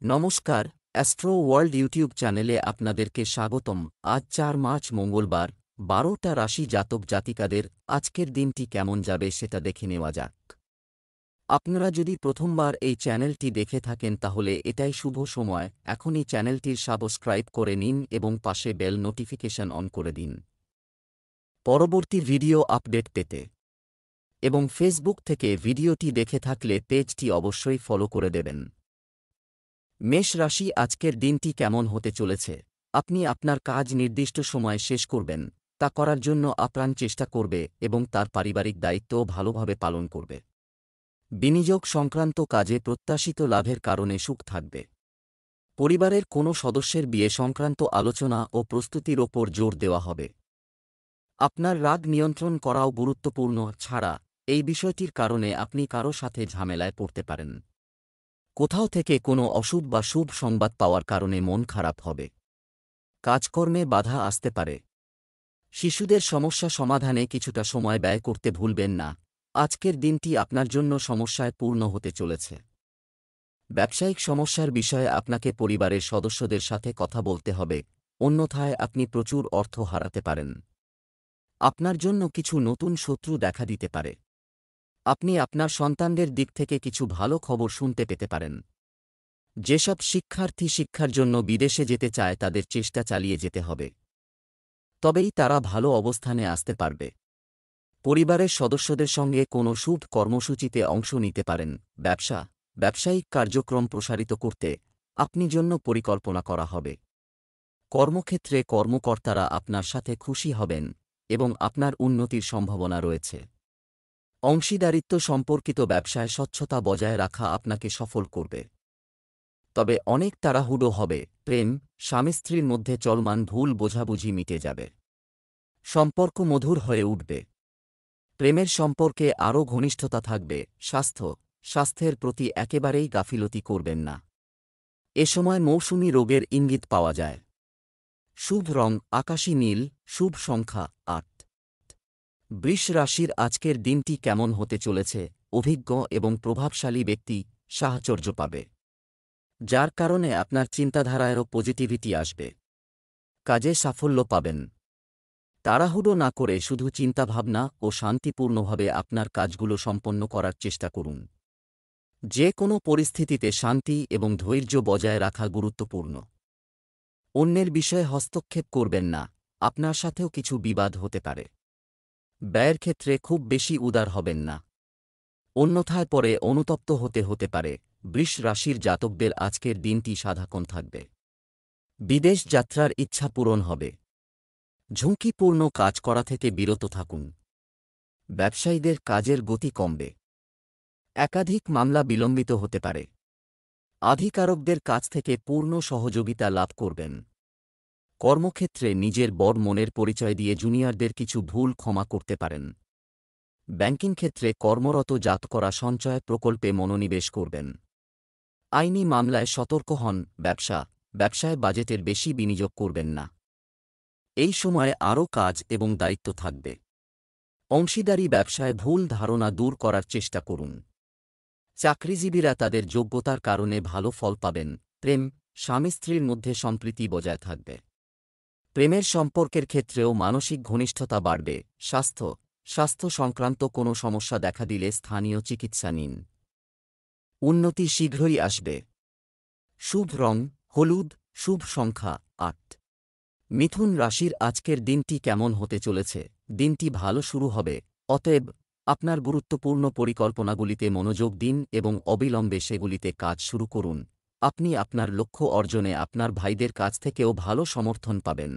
নমস্কার, astro world YouTube চ্যানেলে আপনাদেরকে স্বাগতম। আজ ৪ মার্চ মঙ্গলবার, ১২টা রাশি জাতক জাতিকাদের আজকের দিনটি কেমন যাবে সেটা দেখে নেওয়া যাক। আপনারা যদি প্রথমবার এই চ্যানেলটি দেখে থাকেন তাহলে এটাই শুভ সময়, এখনই চ্যানেলটির সাবস্ক্রাইব করে নিন এবং পাশে বেল নোটিফিকেশন অন করে দিন পরবর্তী ভিডিও আপডেট পেতে। এবং ফেসবুক থেকে ভিডিওটি দেখে থাকলে পেজটি অবশ্যই ফলো করে দেবেন। মেষ রাশি আজকের দিনটি কেমন হতে চলেছে। আপনি আপনার কাজ নির্দিষ্ট সময়ে শেষ করবেন, তা করার জন্য আপ্রাণ চেষ্টা করবে এবং তার পারিবারিক দায়িত্বও ভালোভাবে পালন করবে। বিনিয়োগ সংক্রান্ত কাজে প্রত্যাশিত লাভের কারণে সুখ থাকবে। পরিবারের কোনো সদস্যের বিয়ে সংক্রান্ত আলোচনা ও প্রস্তুতির ওপর জোর দেওয়া হবে। আপনার রাগ নিয়ন্ত্রণ করাও গুরুত্বপূর্ণ, ছাড়া এই বিষয়টির কারণে আপনি কারো সাথে ঝামেলায় পড়তে পারেন। কোথাও থেকে কোনো অশুভ বা শুভ সংবাদ পাওয়ার কারণে মন খারাপ হবে। কাজকর্মে বাধা আসতে পারে। শিশুদের সমস্যা সমাধানে কিছুটা সময় ব্যয় করতে ভুলবেন না। আজকের দিনটি আপনার জন্য সমস্যায় পূর্ণ হতে চলেছে। ব্যবসায়িক সমস্যার বিষয়ে আপনাকে পরিবারের সদস্যদের সাথে কথা বলতে হবে, অন্যথায় আপনি প্রচুর অর্থ হারাতে পারেন। আপনার জন্য কিছু নতুন শত্রু দেখা দিতে পারে। আপনি আপনার সন্তানদের দিক থেকে কিছু ভালো খবর শুনতে পেতে পারেন। যেসব শিক্ষার্থী শিক্ষার জন্য বিদেশে যেতে চায় তাদের চেষ্টা চালিয়ে যেতে হবে, তবেই তারা ভালো অবস্থানে আসতে পারবে। পরিবারের সদস্যদের সঙ্গে কোনো শুভ কর্মসূচিতে অংশ নিতে পারেন। ব্যবসায়িক কার্যক্রম প্রসারিত করতে আপনি জন্য পরিকল্পনা করা হবে। কর্মক্ষেত্রে কর্মকর্তারা আপনার সাথে খুশি হবেন এবং আপনার উন্নতির সম্ভাবনা রয়েছে। অংশীদারিত্ব সম্পর্কিত ব্যবসায় স্বচ্ছতা বজায় রাখা আপনাকে সফল করবে। তবে অনেক তাড়াহুড়ো হবে। প্রেম, স্বামী স্ত্রীর মধ্যে চলমান ভুল বোঝাবুঝি মিটে যাবে। সম্পর্ক মধুর হয়ে উঠবে। প্রেমের সম্পর্কে আরও ঘনিষ্ঠতা থাকবে। স্বাস্থ্যের প্রতি একেবারেই গাফিলতি করবেন না। এ সময় মৌসুমী রোগের ইঙ্গিত পাওয়া যায়। শুভ রং আকাশী নীল, শুভ সংখ্যা ৮। বৃষ রাশির আজকের দিনটি কেমন হতে চলেছে। অভিজ্ঞ এবং প্রভাবশালী ব্যক্তি সাহচর্য পাবে, যার কারণে আপনার চিন্তাধারায়ও পজিটিভিটি আসবে। কাজে সাফল্য পাবেন। তাড়াহুড়ো না করে শুধু চিন্তাভাবনা ও শান্তিপূর্ণভাবে আপনার কাজগুলো সম্পন্ন করার চেষ্টা করুন। যে কোনো পরিস্থিতিতে শান্তি এবং ধৈর্য বজায় রাখা গুরুত্বপূর্ণ। অন্যের বিষয়ে হস্তক্ষেপ করবেন না, আপনার সাথেও কিছু বিবাদ হতে পারে। ব্যয়ের ক্ষেত্রে খুব বেশি উদার হবেন না, অন্যথায় পরে অনুতপ্ত হতে পারে। বৃষ রাশির জাতকদের আজকের দিনটি সাধারণ থাকবে। বিদেশ যাত্রার ইচ্ছা পূরণ হবে। ঝুঁকিপূর্ণ কাজ করা থেকে বিরত থাকুন। ব্যবসায়ীদের কাজের গতি কমবে। একাধিক মামলা বিলম্বিত হতে পারে। আধিকারকদের কাছ থেকে পূর্ণ সহযোগিতা লাভ করবেন। কর্মক্ষেত্রে নিজের বড় মনের পরিচয় দিয়ে জুনিয়রদের কিছু ভুল ক্ষমা করতে পারেন। ব্যাংকিং ক্ষেত্রে কর্মরত জাতকরা সঞ্চয় প্রকল্পে মনোনিবেশ করবেন। আইনি মামলায় সতর্ক হন। ব্যবসায় বাজেটের বেশি বিনিয়োগ করবেন না। এই সময়ে আরও কাজ এবং দায়িত্ব থাকবে। অংশীদারি ব্যবসায় ভুল ধারণা দূর করার চেষ্টা করুন। চাকরিজীবীরা তাদের যোগ্যতার কারণে ভালো ফল পাবেন। প্রেম, স্বামী স্ত্রীর মধ্যে সম্প্রীতি বজায় থাকবে। প্রেমের সম্পর্কের ক্ষেত্রেও মানসিক ঘনিষ্ঠতা বাড়বে। স্বাস্থ্য সংক্রান্ত কোনো সমস্যা দেখা দিলে স্থানীয় চিকিৎসা নিন। উন্নতি শীঘ্রই আসবে। শুভ রং হলুদ, শুভ সংখ্যা ৮। মিথুন রাশির আজকের দিনটি কেমন হতে চলেছে। দিনটি ভালো শুরু হবে, অতএব আপনার গুরুত্বপূর্ণ পরিকল্পনাগুলিতে মনোযোগ দিন এবং অবিলম্বে সেগুলিতে কাজ শুরু করুন। আপনি আপনার লক্ষ্য অর্জনে আপনার ভাইদের কাছ থেকেও ভালো সমর্থন পাবেন।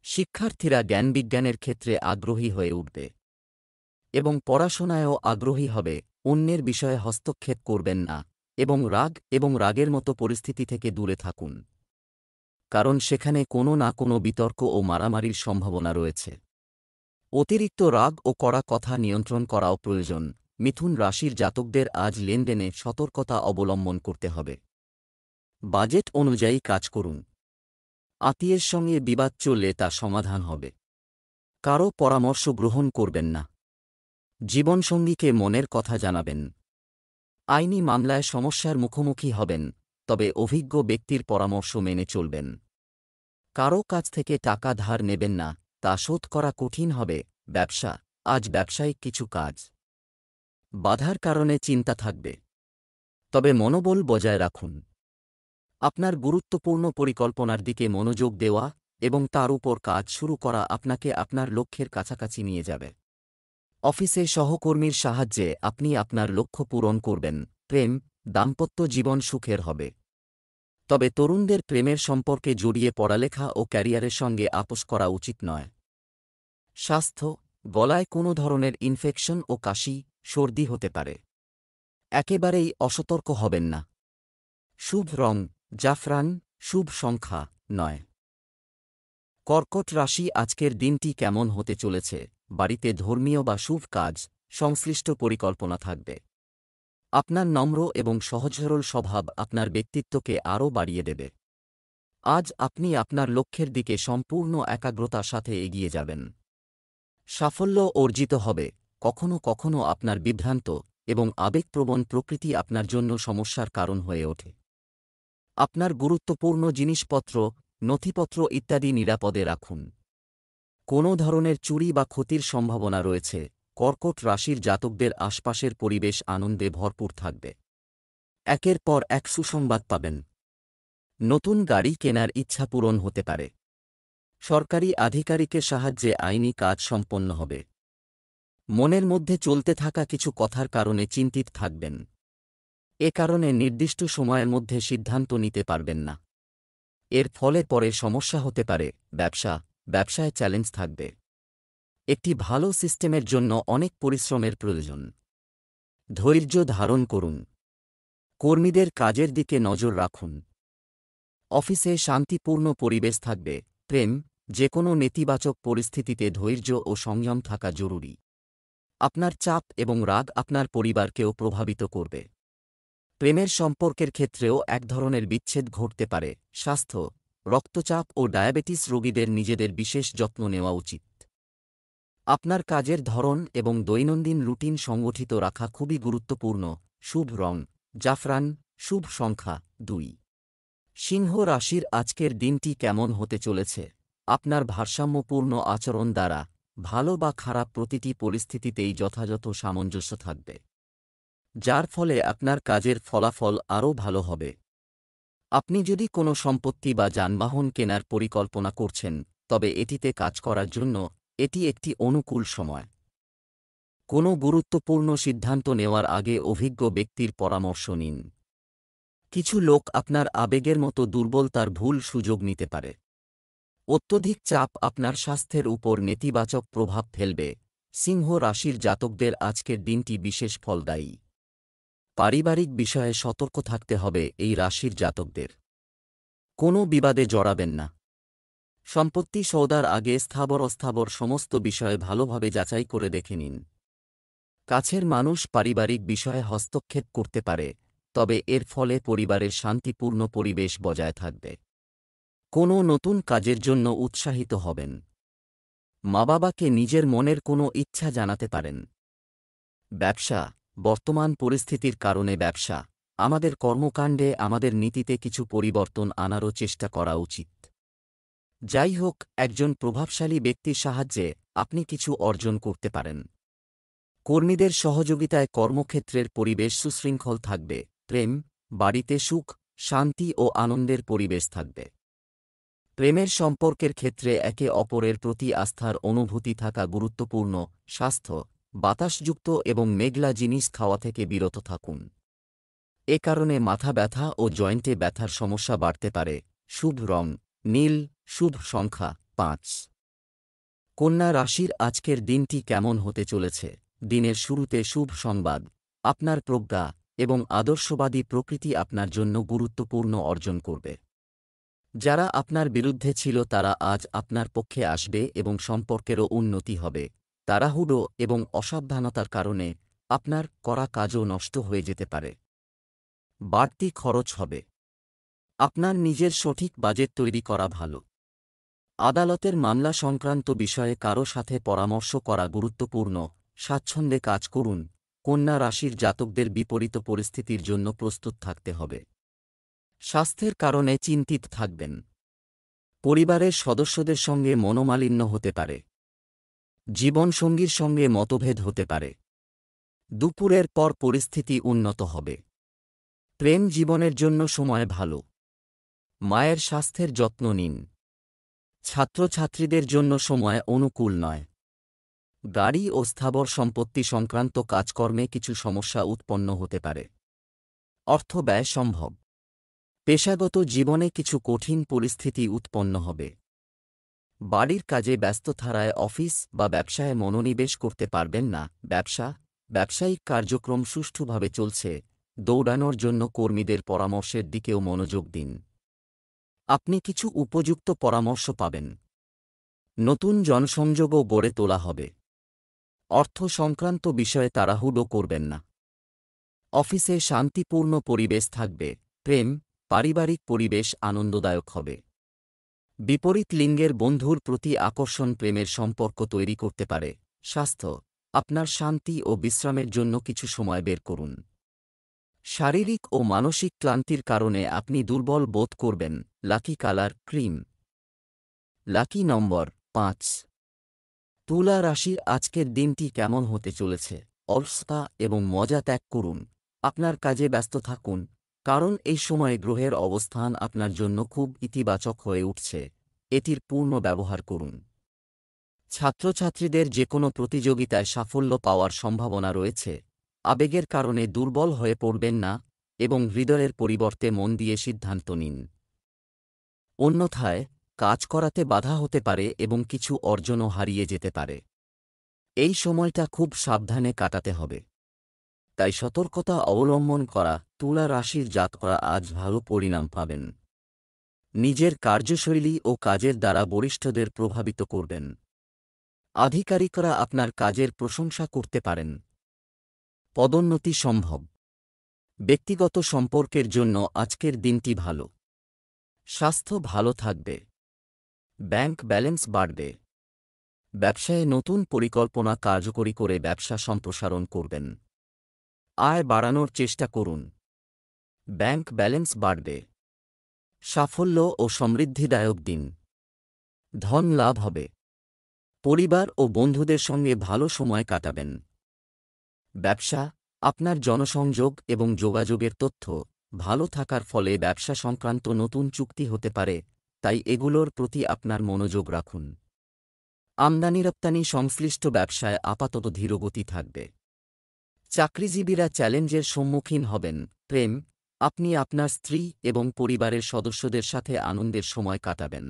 শিক্ষার্থীরা জ্ঞানবিজ্ঞানের ক্ষেত্রে আগ্রহী হয়ে উঠবে এবং পড়াশোনায়ও আগ্রহী হবে। অন্যের বিষয়ে হস্তক্ষেপ করবেন না এবং রাগের মতো পরিস্থিতি থেকে দূরে থাকুন, কারণ সেখানে কোনো না কোনো বিতর্ক ও মারামারির সম্ভাবনা রয়েছে। অতিরিক্ত রাগ ও কড়া কথা নিয়ন্ত্রণ করাও প্রয়োজন। মিথুন রাশির জাতকদের আজ লেনদেনে সতর্কতা অবলম্বন করতে হবে। বাজেট অনুযায়ী কাজ করুন। আত্মীয়ের সঙ্গে বিবাদ চললে তা সমাধান হবে। কারও পরামর্শ গ্রহণ করবেন না। জীবনসঙ্গীকে মনের কথা জানাবেন। আইনি মামলায় সমস্যার মুখোমুখি হবেন, তবে অভিজ্ঞ ব্যক্তির পরামর্শ মেনে চলবেন। কারও কাছ থেকে টাকা ধার নেবেন না, তা শোধ করা কঠিন হবে। ব্যবসা, আজ ব্যবসায়িক কিছু কাজ বাধার কারণে চিন্তা থাকবে, তবে মনোবল বজায় রাখুন। আপনার গুরুত্বপূর্ণ পরিকল্পনার দিকে মনোযোগ দেওয়া এবং তার উপর কাজ শুরু করা আপনাকে আপনার লক্ষ্যের কাছাকাছি নিয়ে যাবে। অফিসে সহকর্মীর সাহায্যে আপনি আপনার লক্ষ্য পূরণ করবেন। প্রেম, দাম্পত্য জীবন সুখের হবে। তবে তরুণদের প্রেমের সম্পর্কে জড়িয়ে পড়ালেখা ও ক্যারিয়ারের সঙ্গে আপোস করা উচিত নয়। স্বাস্থ্য, গলায় কোনো ধরনের ইনফেকশন ও কাশি, সর্দি হতে পারে। একেবারেই অসতর্ক হবেন না। শুভ রং জাফরান, শুভ সংখ্যা ৯। কর্কট রাশি, আজকের দিনটি কেমন হতে চলেছে? বাড়িতে ধর্মীয় বা শুভ কাজ সংশ্লিষ্ট পরিকল্পনা থাকবে। আপনার নম্র এবং সহজ সরল স্বভাব আপনার ব্যক্তিত্বকে আরও বাড়িয়ে দেবে। আজ আপনি আপনার লক্ষ্যের দিকে সম্পূর্ণ একাগ্রতার সাথে এগিয়ে যাবেন। সাফল্য অর্জিত হবে। কখনো কখনো আপনার বিভ্রান্ত এবং আবেগপ্রবণ প্রকৃতি আপনার জন্য সমস্যার কারণ হয়ে ওঠে। আপনার গুরুত্বপূর্ণ জিনিসপত্র, নথিপত্র ইত্যাদি নিরাপদে রাখুন। কোনো ধরনের চুরি বা ক্ষতির সম্ভাবনা রয়েছে। কর্কট রাশির জাতকদের আশপাশের পরিবেশ আনন্দে ভরপুর থাকবে। একের পর এক সুসংবাদ পাবেন। নতুন গাড়ি কেনার ইচ্ছা পূরণ হতে পারে। সরকারি আধিকারিকের সাহায্যে আইনি কাজ সম্পন্ন হবে। মনের মধ্যে চলতে থাকা কিছু কথার কারণে চিন্তিত থাকবেন। এ কারণে নির্দিষ্ট সময়ের মধ্যে সিদ্ধান্ত নিতে পারবেন না। এর ফলে পরে সমস্যা হতে পারে। ব্যবসায় চ্যালেঞ্জ থাকবে। একটি ভালো সিস্টেমের জন্য অনেক পরিশ্রমের প্রয়োজন। ধৈর্য ধারণ করুন। কর্মীদের কাজের দিকে নজর রাখুন। অফিসে শান্তিপূর্ণ পরিবেশ থাকবে। প্রেম, যেকোনো নেতিবাচক পরিস্থিতিতে ধৈর্য ও সংযম থাকা জরুরি। আপনার চাপ এবং রাগ আপনার পরিবারকেও প্রভাবিত করবে। প্রেমের সম্পর্কের ক্ষেত্রেও এক ধরনের বিচ্ছেদ ঘটতে পারে। স্বাস্থ্য, রক্তচাপ ও ডায়াবেটিস রোগীদের নিজেদের বিশেষ যত্ন নেওয়া উচিত। আপনার কাজের ধরন এবং দৈনন্দিন রুটিন সংগঠিত রাখা খুবই গুরুত্বপূর্ণ। শুভ রং জাফরান, শুভ সংখ্যা ২। সিংহ রাশির আজকের দিনটি কেমন হতে চলেছে? আপনার ভারসাম্যপূর্ণ আচরণ দ্বারা ভালো বা খারাপ প্রতিটি পরিস্থিতিতেই যথাযথ সামঞ্জস্য থাকবে, যার ফলে আপনার কাজের ফলাফল আরও ভালো হবে। আপনি যদি কোনো সম্পত্তি বা যানবাহন কেনার পরিকল্পনা করছেন, তবে এটিতে কাজ করার জন্য এটি একটি অনুকূল সময়। কোনো গুরুত্বপূর্ণ সিদ্ধান্ত নেওয়ার আগে অভিজ্ঞ ব্যক্তির পরামর্শ নিন। কিছু লোক আপনার আবেগের মতো দুর্বলতার ভুল সুযোগ নিতে পারে। অত্যধিক চাপ আপনার স্বাস্থ্যের উপর নেতিবাচক প্রভাব ফেলবে। সিংহ রাশির জাতকদের আজকের দিনটি বিশেষ ফলদায়ী। পারিবারিক বিষয়ে সতর্ক থাকতে হবে এই রাশির জাতকদের। কোনো বিবাদে জড়াবেন না। সম্পত্তি সৌদার আগে স্থাবর অস্থাবর সমস্ত বিষয়ে ভালোভাবে যাচাই করে দেখে নিন। কাছের মানুষ পারিবারিক বিষয়ে হস্তক্ষেপ করতে পারে, তবে এর ফলে পরিবারের শান্তিপূর্ণ পরিবেশ বজায় থাকবে। কোনো নতুন কাজের জন্য উৎসাহিত হবেন। মা-বাবাকে নিজের মনের কোনো ইচ্ছা জানাতে পারেন। ব্যবসা, বর্তমান পরিস্থিতির কারণে আমাদের কর্মকাণ্ডে আমাদের নীতিতে কিছু পরিবর্তন আনারও চেষ্টা করা উচিত। যাই হোক, একজন প্রভাবশালী ব্যক্তির সাহায্যে আপনি কিছু অর্জন করতে পারেন। কর্মীদের সহযোগিতায় কর্মক্ষেত্রের পরিবেশ সুশৃঙ্খল থাকবে। প্রেম, বাড়িতে সুখ, শান্তি ও আনন্দের পরিবেশ থাকবে। প্রেমের সম্পর্কের ক্ষেত্রে একে অপরের প্রতি আস্থার অনুভূতি থাকা গুরুত্বপূর্ণ। স্বাস্থ্য, বাতাসযুক্ত এবং মেঘলা জিনিস খাওয়া থেকে বিরত থাকুন। এ কারণে মাথা ব্যথা ও জয়েন্টে ব্যথার সমস্যা বাড়তে পারে। শুভ রং নীল, শুভ সংখ্যা ৫। কন্যা রাশির আজকের দিনটি কেমন হতে চলেছে? দিনের শুরুতে শুভ সংবাদ। আপনার প্রজ্ঞা এবং আদর্শবাদী প্রকৃতি আপনার জন্য গুরুত্বপূর্ণ অর্জন করবে। যারা আপনার বিরুদ্ধে ছিল তারা আজ আপনার পক্ষে আসবে এবং সম্পর্কেরও উন্নতি হবে। তাড়াহুড়ো এবং অসাবধানতার কারণে আপনার করা কাজও নষ্ট হয়ে যেতে পারে। বাড়তি খরচ হবে। আপনার নিজের সঠিক বাজেট তৈরি করা ভালো। আদালতের মামলা সংক্রান্ত বিষয়ে কারো সাথে পরামর্শ করা গুরুত্বপূর্ণ। স্বাচ্ছন্দ্যে কাজ করুন। কন্যা রাশির জাতকদের বিপরীত পরিস্থিতির জন্য প্রস্তুত থাকতে হবে। স্বাস্থ্যের কারণে চিন্তিত থাকবেন। পরিবারের সদস্যদের সঙ্গে মনোমালিন্য হতে পারে। জীবনসঙ্গীর সঙ্গে মতভেদ হতে পারে। দুপুরের পর পরিস্থিতি উন্নত হবে। প্রেম জীবনের জন্য সময় ভালো। মায়ের স্বাস্থ্যের যত্ন নিন। ছাত্রছাত্রীদের জন্য সময় অনুকূল নয়। গাড়ি ও স্থাবর সম্পত্তি সংক্রান্ত কাজকর্মে কিছু সমস্যা উৎপন্ন হতে পারে। অর্থ ব্যয় সম্ভব। পেশাগত জীবনে কিছু কঠিন পরিস্থিতি উৎপন্ন হবে। বাড়ির কাজে ব্যস্ত থাকায় অফিস বা ব্যবসায় মনোনিবেশ করতে পারবেন না। ব্যবসায়িক কার্যক্রম সুষ্ঠুভাবে চলছে। দৌড়ানোর জন্য কর্মীদের পরামর্শের দিকেও মনোযোগ দিন। আপনি কিছু উপযুক্ত পরামর্শ পাবেন। নতুন জনসংযোগও গড়ে তোলা হবে। অর্থ সংক্রান্ত বিষয়ে তাড়াহুড়ো করবেন না। অফিসে শান্তিপূর্ণ পরিবেশ থাকবে। প্রেম, পারিবারিক পরিবেশ আনন্দদায়ক হবে। বিপরীত লিঙ্গের বন্ধুর প্রতি আকর্ষণ প্রেমের সম্পর্ক তৈরি করতে পারে। স্বাস্থ্য, আপনার শান্তি ও বিশ্রামের জন্য কিছু সময় বের করুন। শারীরিক ও মানসিক ক্লান্তির কারণে আপনি দুর্বল বোধ করবেন। Lucky colour cream. লাকি নম্বর 5। তুলা রাশির আজকের দিনটি কেমন হতে চলেছে? অলসতা এবং মজা ত্যাগ করুন। আপনার কাজে ব্যস্ত থাকুন, কারণ এই সময়ে গ্রহের অবস্থান আপনার জন্য খুব ইতিবাচক হয়ে উঠছে। এটির পূর্ণ ব্যবহার করুন। ছাত্রছাত্রীদের যে কোনো প্রতিযোগিতায় সাফল্য পাওয়ার সম্ভাবনা রয়েছে। আবেগের কারণে দুর্বল হয়ে পড়বেন না এবং হৃদয়ের পরিবর্তে মন দিয়ে সিদ্ধান্ত নিন। অন্যথায় কাজ করাতে বাধা হতে পারে এবং কিছু অর্জনও হারিয়ে যেতে পারে। এই সময়টা খুব সাবধানে কাটাতে হবে। তাই সতর্কতা অবলম্বন করা। তুলা রাশির জাতকরা আজ ভালো পরিণাম পাবেন। নিজের কার্যশৈলী ও কাজের দ্বারা বরিষ্ঠদের প্রভাবিত করবেন। আধিকারিকরা আপনার কাজের প্রশংসা করতে পারেন। পদোন্নতি সম্ভব। ব্যক্তিগত সম্পর্কের জন্য আজকের দিনটি ভালো। স্বাস্থ্য ভালো থাকবে। ব্যাংক ব্যালেন্স বাড়বে। ব্যবসায়ে নতুন পরিকল্পনা কার্যকরী করে ব্যবসা সম্প্রসারণ করবেন। আয় বাড়ানোর চেষ্টা করুন। ব্যাংক ব্যালেন্স বাড়বে। সাফল্য ও সমৃদ্ধিদায়ক দিন। ধন লাভ হবে। পরিবার ও বন্ধুদের সঙ্গে ভালো সময় কাটাবেন। ব্যবসা, আপনার জনসংযোগ এবং যোগাযোগের তথ্য ভালো থাকার ফলে ব্যবসা সংক্রান্ত নতুন চুক্তি হতে পারে, তাই এগুলোর প্রতি আপনার মনোযোগ রাখুন। আমদানি রপ্তানি সংশ্লিষ্ট ব্যবসায় আপাতত ধীরগতি থাকবে। চাকরিজীবীরা চ্যালেঞ্জের সম্মুখীন হবেন। প্রেম, আপনি আপনার স্ত্রী এবং পরিবারের সদস্যদের সাথে আনন্দের সময় কাটাবেন।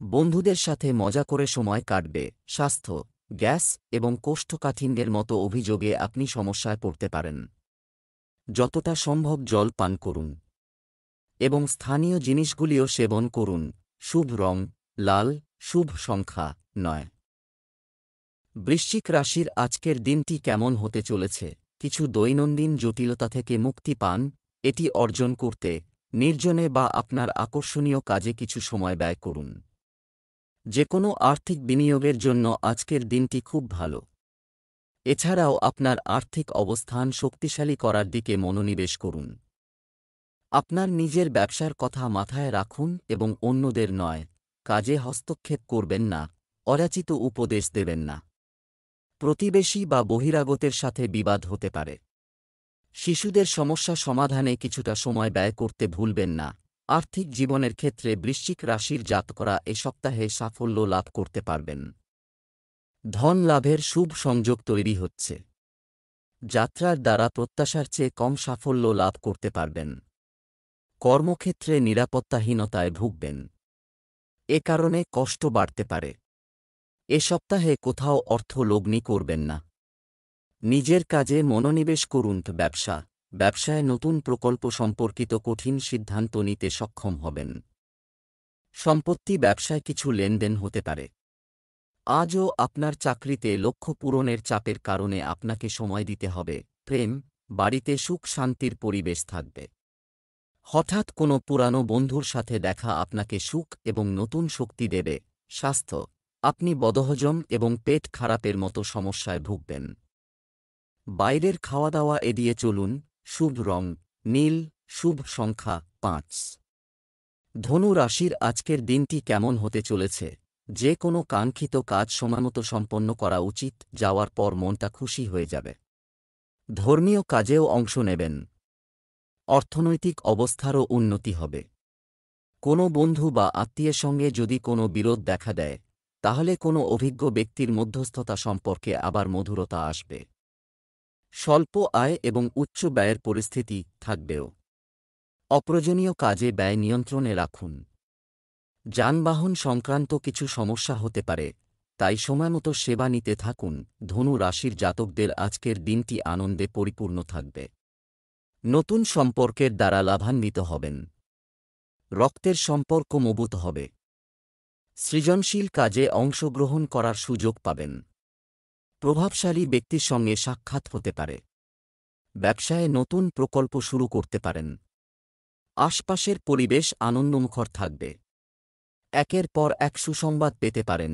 বন্ধুদের সাথে মজা করে সময় কাটবে। স্বাস্থ্য, গ্যাস এবং কোষ্ঠকাঠিন্যের মতো অভিযোগে আপনি সমস্যায় পড়তে পারেন। যতটা সম্ভব জল পান করুন এবং স্থানীয় জিনিসগুলিও সেবন করুন। শুভ রং লাল, শুভ সংখ্যা 9। বৃশ্চিক রাশির আজকের দিনটি কেমন হতে চলেছে? কিছু দৈনন্দিন জটিলতা থেকে মুক্তি পান। এটি অর্জন করতে নির্জনে বা আপনার আকর্ষণীয় কাজে কিছু সময় ব্যয় করুন। যে কোনো আর্থিক বিনিয়োগের জন্য আজকের দিনটি খুব ভালো। এছাড়াও আপনার আর্থিক অবস্থান শক্তিশালী করার দিকে মনোনিবেশ করুন। আপনার নিজের ব্যবসার কথা মাথায় রাখুন এবং অন্যদের নয় কাজে হস্তক্ষেপ করবেন না। অযাচিত উপদেশ দেবেন না। প্রতিবেশী বা বহিরাগতের সাথে বিবাদ হতে পারে। শিশুদের সমস্যা সমাধানে কিছুটা সময় ব্যয় করতে ভুলবেন না। আর্থিক জীবনের ক্ষেত্রে বৃশ্চিক রাশির জাতকরা এ সপ্তাহে সাফল্য লাভ করতে পারবেন। ধন লাভের শুভ সংযোগ তৈরি হচ্ছে। যাত্রার দ্বারা প্রত্যাশার চেয়ে কম সাফল্য লাভ করতে পারবেন। কর্মক্ষেত্রে নিরাপত্তাহীনতায় ভুগবেন। এ কারণে কষ্ট বাড়তে পারে। এ সপ্তাহে কোথাও অর্থ লগ্নি করবেন না। নিজের কাজে মনোনিবেশ করুন। ব্যবসায় নতুন প্রকল্প সম্পর্কিত কঠিন সিদ্ধান্ত নিতে সক্ষম হবেন। সম্পত্তি ব্যবসায় কিছু লেনদেন হতে পারে। আজও আপনার চাকরিতে লক্ষ্য পূরণের চাপের কারণে আপনাকে সময় দিতে হবে। প্রেম, বাড়িতে সুখ শান্তির পরিবেশ থাকবে। হঠাৎ কোনো পুরানো বন্ধুর সাথে দেখা আপনাকে সুখ এবং নতুন শক্তি দেবে। স্বাস্থ্য, আপনি বদহজম এবং পেট খারাপের মতো সমস্যায় ভুগবেন। বাইরের খাওয়া দাওয়া এড়িয়ে চলুন। শুভ রং নীল, শুভ সংখ্যা 5 ধনু রাশির আজকের দিনটি কেমন হতে চলেছে? যে কোনো কাঙ্ক্ষিত কাজ সময়মতো সম্পন্ন করা উচিত, যাওয়ার পর মনটা খুশি হয়ে যাবে। ধর্মীয় কাজেও অংশ নেবেন। অর্থনৈতিক অবস্থারও উন্নতি হবে। কোনো বন্ধু বা আত্মীয়ের সঙ্গে যদি কোনো বিরোধ দেখা দেয়, তাহলে কোনো অভিজ্ঞ ব্যক্তির মধ্যস্থতা সম্পর্কে আবার মধুরতা আসবে। স্বল্প আয় এবং উচ্চ ব্যয়ের পরিস্থিতি থাকবেও। অপ্রয়োজনীয় কাজে ব্যয় নিয়ন্ত্রণে রাখুন। যানবাহন সংক্রান্ত কিছু সমস্যা হতে পারে, তাই সময়মতো সেবা নিতে থাকুন। ধনু রাশির জাতকদের আজকের দিনটি আনন্দে পরিপূর্ণ থাকবে। নতুন সম্পর্কের দ্বারা লাভান্বিত হবেন। রক্তের সম্পর্ক মজবুত হবে। সৃজনশীল কাজে অংশগ্রহণ করার সুযোগ পাবেন। প্রভাবশালী ব্যক্তির সঙ্গে সাক্ষাৎ হতে পারে। ব্যবসায়ে নতুন প্রকল্প শুরু করতে পারেন। আশপাশের পরিবেশ আনন্দমুখর থাকবে। একের পর এক সুসংবাদ পেতে পারেন।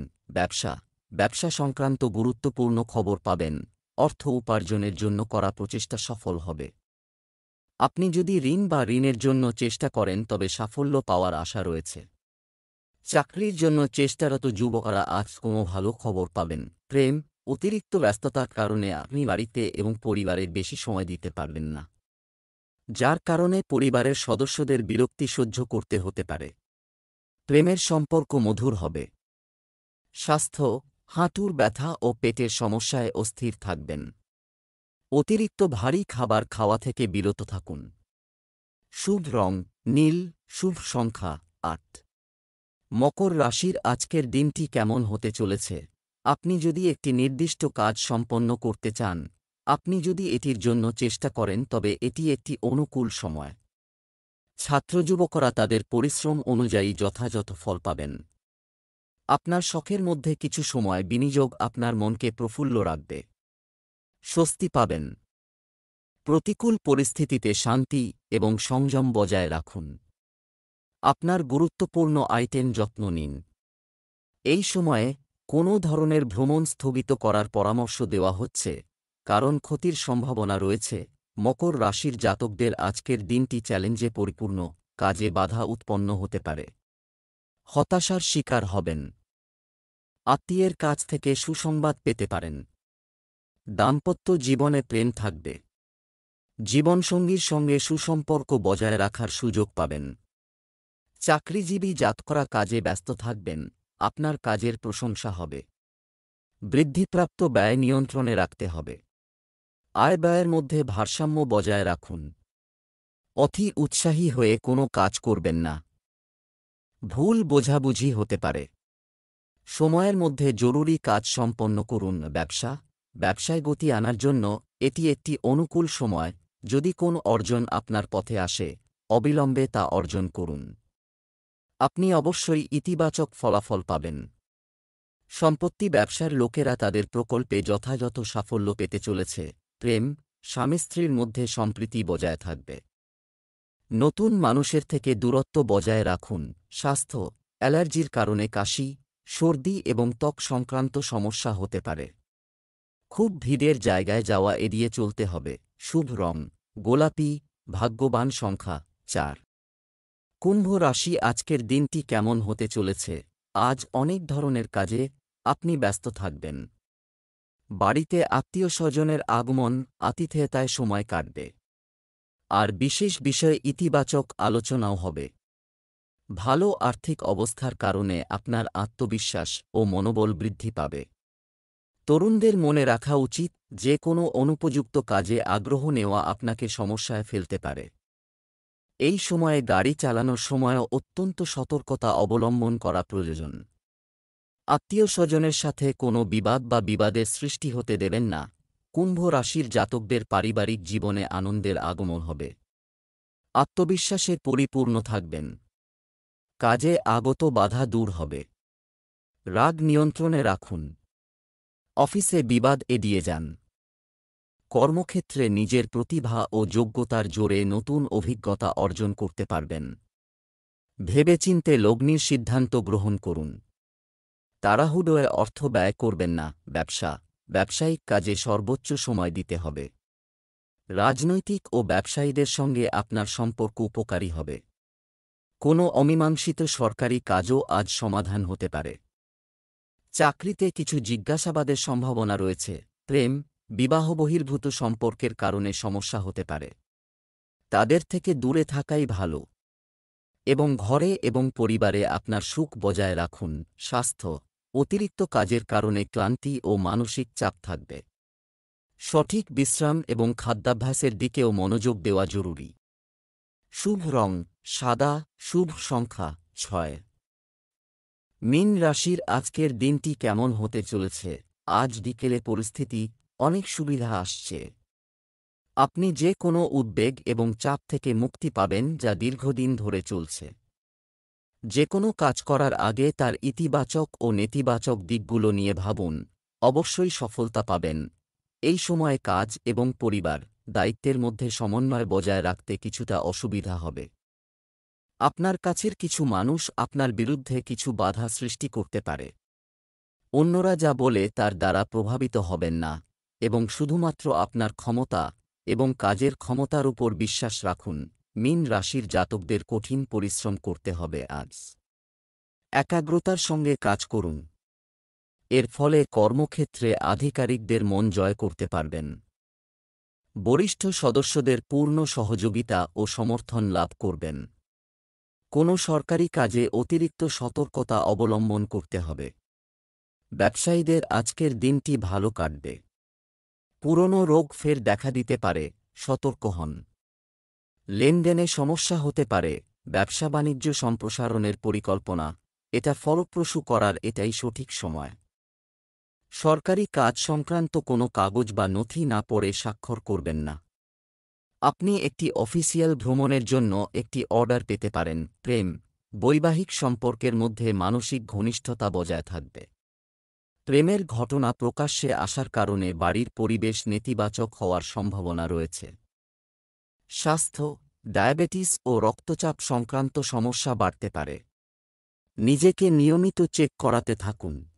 ব্যবসা সংক্রান্ত গুরুত্বপূর্ণ খবর পাবেন। অর্থ উপার্জনের জন্য করা প্রচেষ্টা সফল হবে। আপনি যদি ঋণ বা ঋণের জন্য চেষ্টা করেন তবে সাফল্য পাওয়ার আশা রয়েছে। চাকরির জন্য চেষ্টারত যুবকরা আজ কোনো ভালো খবর পাবেন। প্রেম, অতিরিক্ত ব্যস্ততার কারণে আপনি বাড়িতে এবং পরিবারে বেশি সময় দিতে পারবেন না, যার কারণে পরিবারের সদস্যদের বিরক্তি সহ্য করতে হতে পারে। প্রেমের সম্পর্ক মধুর হবে। স্বাস্থ্য, হাঁটুর ব্যথা ও পেটের সমস্যায় অস্থির থাকবেন। অতিরিক্ত ভারী খাবার খাওয়া থেকে বিরত থাকুন। শুভ রং নীল, শুভ সংখ্যা 8। মকর রাশির আজকের দিনটি কেমন হতে চলেছে? আপনি যদি একটি নির্দিষ্ট কাজ সম্পন্ন করতে চান, আপনি যদি এটির জন্য চেষ্টা করেন তবে এটি একটি অনুকূল সময়। ছাত্রযুবকরা তাদের পরিশ্রম অনুযায়ী যথাযথ ফল পাবেন। আপনার শখের মধ্যে কিছু সময় বিনিয়োগ আপনার মনকে প্রফুল্ল রাখবে। স্বস্তি পাবেন। প্রতিকূল পরিস্থিতিতে শান্তি এবং সংযম বজায় রাখুন। আপনার গুরুত্বপূর্ণ আইটেম যত্ন নিন। এই সময়ে কোনো ধরনের ভ্রমণ স্থগিত করার পরামর্শ দেওয়া হচ্ছে, কারণ ক্ষতির সম্ভাবনা রয়েছে। মকর রাশির জাতকদের আজকের দিনটি চ্যালেঞ্জে পরিপূর্ণ। কাজে বাধা উৎপন্ন হতে পারে। হতাশার শিকার হবেন। আত্মীয়ের কাছ থেকে সুসংবাদ পেতে পারেন। দাম্পত্য জীবনে প্রেম থাকবে। জীবনসঙ্গীর সঙ্গে সুসম্পর্ক বজায় রাখার সুযোগ পাবেন। চাকরিজীবী জাতকরা কাজে ব্যস্ত থাকবেন। আপনার কাজের প্রশংসা হবে। বৃদ্ধিপ্রাপ্ত ব্যয় নিয়ন্ত্রণে রাখতে হবে। আয় ব্যয়ের মধ্যে ভারসাম্য বজায় রাখুন। অতি উৎসাহী হয়ে কোনো কাজ করবেন না। ভুল বোঝাবুঝি হতে পারে। সময়ের মধ্যে জরুরি কাজ সম্পন্ন করুন। ব্যবসায় গতি আনার জন্য এটি একটি অনুকূল সময়। যদি কোন অর্জন আপনার পথে আসে, অবিলম্বে তা অর্জন করুন। আপনি অবশ্যই ইতিবাচক ফলাফল পাবেন। সম্পত্তি ব্যবসার লোকেরা তাদের প্রকল্পে যথাযথ সাফল্য পেতে চলেছে। প্রেম, স্বামী স্ত্রীর মধ্যে সম্প্রীতি বজায় থাকবে। নতুন মানুষের থেকে দূরত্ব বজায় রাখুন। স্বাস্থ্য, অ্যালার্জির কারণে কাশি, সর্দি এবং ত্বক সংক্রান্ত সমস্যা হতে পারে। খুব ভিড়ের জায়গায় যাওয়া এড়িয়ে চলতে হবে। শুভ রং গোলাপি, ভাগ্যবান সংখ্যা 4। কুম্ভ রাশি আজকের দিনটি কেমন হতে চলেছে? আজ অনেক ধরনের কাজে আপনি ব্যস্ত থাকবেন। বাড়িতে আত্মীয়স্বজনের আগমন, আতিথেয়তায় সময় কাটবে। আর বিশেষ বিষয়ে ইতিবাচক আলোচনাও হবে। ভালো আর্থিক অবস্থার কারণে আপনার আত্মবিশ্বাস ও মনোবল বৃদ্ধি পাবে। তরুণদের মনে রাখা উচিত যে কোনো অনুপযুক্ত কাজে আগ্রহ নেওয়া আপনাকে সমস্যায় ফেলতে পারে। এই সময়ে গাড়ি চালানোর সময়ও অত্যন্ত সতর্কতা অবলম্বন করা প্রয়োজন। আত্মীয়স্বজনের সাথে কোনো বিবাদ বা বিবাদের সৃষ্টি হতে দেবেন না। কুম্ভ রাশির জাতকদের পারিবারিক জীবনে আনন্দের আগমন হবে। আত্মবিশ্বাসে পরিপূর্ণ থাকবেন। কাজে আগত বাধা দূর হবে। রাগ নিয়ন্ত্রণে রাখুন। অফিসে বিবাদ এড়িয়ে যান। কর্মক্ষেত্রে নিজের প্রতিভা ও যোগ্যতার জোরে নতুন অভিজ্ঞতা অর্জন করতে পারবেন। ভেবেচিন্তে লগ্নির সিদ্ধান্ত গ্রহণ করুন। তাড়াহুড়োয় অর্থ ব্যয় করবেন না। ব্যবসায়িক কাজে সর্বোচ্চ সময় দিতে হবে। রাজনৈতিক ও ব্যবসায়ীদের সঙ্গে আপনার সম্পর্ক উপকারী হবে। কোনো অমীমাংসিত সরকারি কাজও আজ সমাধান হতে পারে। চাকরিতে কিছু জিজ্ঞাসাবাদের সম্ভাবনা রয়েছে। প্রেম, বিবাহ বহির্ভূত সম্পর্কের কারণে সমস্যা হতে পারে। তাদের থেকে দূরে থাকাই ভালো। এবং ঘরে এবং পরিবারে আপনার সুখ বজায় রাখুন। স্বাস্থ্য, অতিরিক্ত কাজের কারণে ক্লান্তি ও মানসিক চাপ থাকবে। সঠিক বিশ্রাম এবং খাদ্যাভ্যাসের দিকেও মনোযোগ দেওয়া জরুরি। শুভ রং সাদা, শুভ সংখ্যা 6। মীন রাশির আজকের দিনটি কেমন হতে চলেছে? আজ বিকেলে পরিস্থিতি অনেক সুবিধা আসছে। আপনি যে কোনো উদ্বেগ এবং চাপ থেকে মুক্তি পাবেন যা দীর্ঘদিন ধরে চলছে। যে কোনো কাজ করার আগে তার ইতিবাচক ও নেতিবাচক দিকগুলো নিয়ে ভাবুন, অবশ্যই সফলতা পাবেন। এই সময়ে কাজ এবং পরিবার দায়িত্বের মধ্যে সমন্বয় বজায় রাখতে কিছুটা অসুবিধা হবে। আপনার কাছের কিছু মানুষ আপনার বিরুদ্ধে কিছু বাধা সৃষ্টি করতে পারে। অন্যরা যা বলে তার দ্বারা প্রভাবিত হবেন না এবং শুধুমাত্র আপনার ক্ষমতা এবং কাজের ক্ষমতার উপর বিশ্বাস রাখুন। মীন রাশির জাতকদের কঠিন পরিশ্রম করতে হবে আজ। একাগ্রতার সঙ্গে কাজ করুন। এর ফলে কর্মক্ষেত্রে আধিকারিকদের মন জয় করতে পারবেন। বরিষ্ঠ সদস্যদের পূর্ণ সহযোগিতা ও সমর্থন লাভ করবেন। কোনো সরকারি কাজে অতিরিক্ত সতর্কতা অবলম্বন করতে হবে। ব্যবসায়ীদের আজকের দিনটি ভালো কাটবে। পুরনো রোগ ফের দেখা দিতে পারে, সতর্ক হন। লেনদেনে সমস্যা হতে পারে। ব্যবসা বাণিজ্য সম্প্রসারণের পরিকল্পনা এটা ফলপ্রসূ করার এটাই সঠিক সময়। সরকারি কাজ সংক্রান্ত কোনো কাগজ বা নথি না পড়ে স্বাক্ষর করবেন না। আপনি একটি অফিসিয়াল ভ্রমণের জন্য একটি অর্ডার পেতে পারেন। প্রেম, বৈবাহিক সম্পর্কের মধ্যে মানসিক ঘনিষ্ঠতা বজায় থাকবে। প্রেমের ঘটনা প্রকাশ্যে আসার কারণে বাড়ির পরিবেশ নেতিবাচক হওয়ার সম্ভাবনা রয়েছে। স্বাস্থ্য, ডায়াবেটিস ও রক্তচাপ সংক্রান্ত সমস্যা বাড়তে পারে। নিজেকে নিয়মিত চেক করাতে থাকুন।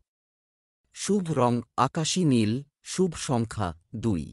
শুভ রং আকাশী নীল, শুভ সংখ্যা 2।